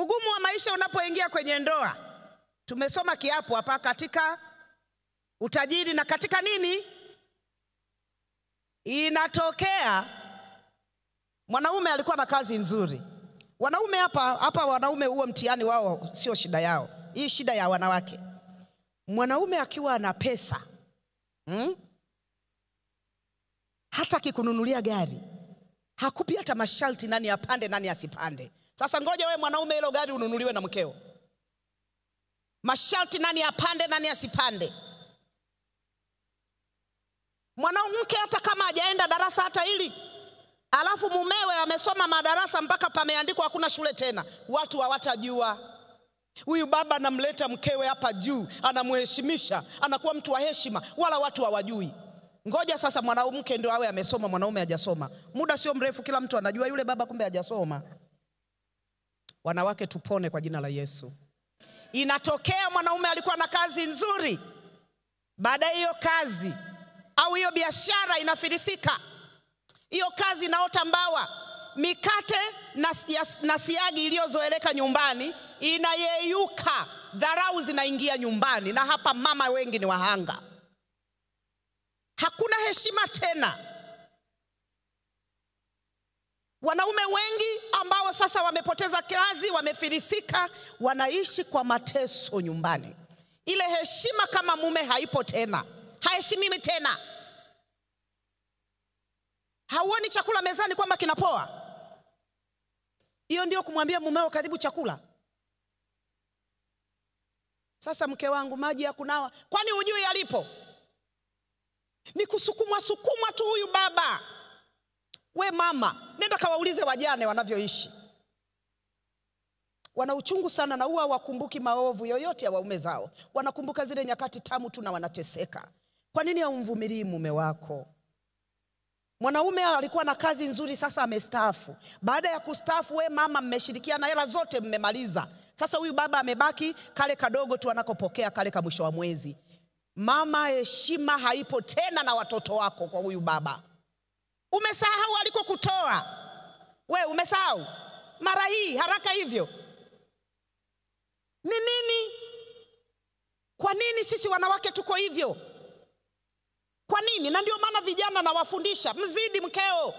Ugumu wa maisha unapoingia kwenye ndoa. Tumesoma kiapo hapa katika utajiri na katika nini? Inatokea mwanaume alikuwa na kazi nzuri. Wanaume hapa wanaume huo mtihani wao sio shida yao. Hii shida ya wanawake. Mwanaume akiwa na pesa, hata kikununulia gari, hakupi hata masharti nani apande nani asipande. Sasa ngoja wewe mwanaume hilo gari ununuliwe na mkeo. Masharti nani apande nani asipande. Mwanamke hata kama hajaenda darasa hata hili, alafu mumewe amesoma madarasa mpaka pameandikwa hakuna shule tena, watu hawatajua. Huyu baba anamleta mkewe hapa juu, anamheshimisha, anakuwa mtu wa heshima, wala watu hawajui. Ngoja sasa mwanamke ndio awe amesoma, mwanaume hajasoma. Muda sio mrefu kila mtu anajua yule baba kumbe hajasoma. Wanawake tupone kwa jina la Yesu. Inatokea mwanaume alikuwa na kazi nzuri, baada hiyo kazi au hiyo biashara inafilisika. Hiyo kazi inaota mbawa, mikate na siagi iliyozoeleka nyumbani inayeyuka, dharau zinaingia nyumbani, na hapa mama wengi ni wahanga. Hakuna heshima tena. Wanaume wengi ambao sasa wamepoteza kazi, wamefilisika, wanaishi kwa mateso nyumbani. Ile heshima kama mume haipo tena, haheshimiwi tena. Hauoni chakula mezani kwamba kinapoa? Hiyo ndio kumwambia mumeo karibu chakula. Sasa mke wangu maji ya kunawa, kwani hujui yalipo? Ni kusukumwa tu huyu baba. We mama, nenda kawaulize wajane wanavyoishi. Wana uchungu sana na huwa wakumbuki maovu yoyote ya waume zao. Wanakumbuka zile nyakati tamu tu na wanateseka. Kwa nini haumvumilii mume wako? Mwanaume alikuwa na kazi nzuri, sasa amestaafu. Baada ya kustaafu, we mama mmeshirikiana hela zote mmemaliza. Sasa huyu baba amebaki kale kadogo tu anakopokea kale ka mwisho wa mwezi. Mama, heshima haipo tena na watoto wako kwa huyu baba. Umesahau alikokutoa. We umesahau? Mara hii haraka hivyo. Ni nini? Kwa nini sisi wanawake tuko hivyo? Kwa nini? Na ndio maana vijana na wafundisha, mzidi mkeo.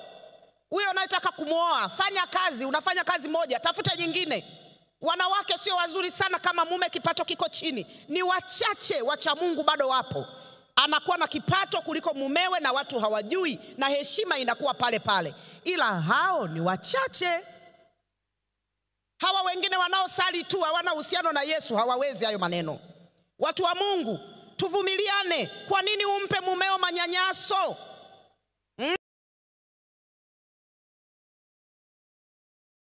Huyo unayetaka kumuoa, fanya kazi, unafanya kazi moja, tafuta nyingine. Wanawake sio wazuri sana kama mume kipato kiko chini. Ni wachache wacha Mungu bado wapo. Anakuwa na kipato kuliko mumewe na watu hawajui, na heshima inakuwa pale pale. Ila hao ni wachache. Hawa wengine wanaosali tu hawana uhusiano na Yesu hawawezi hayo maneno. Watu wa Mungu, tuvumiliane. Kwa nini umpe mumeo manyanyaso?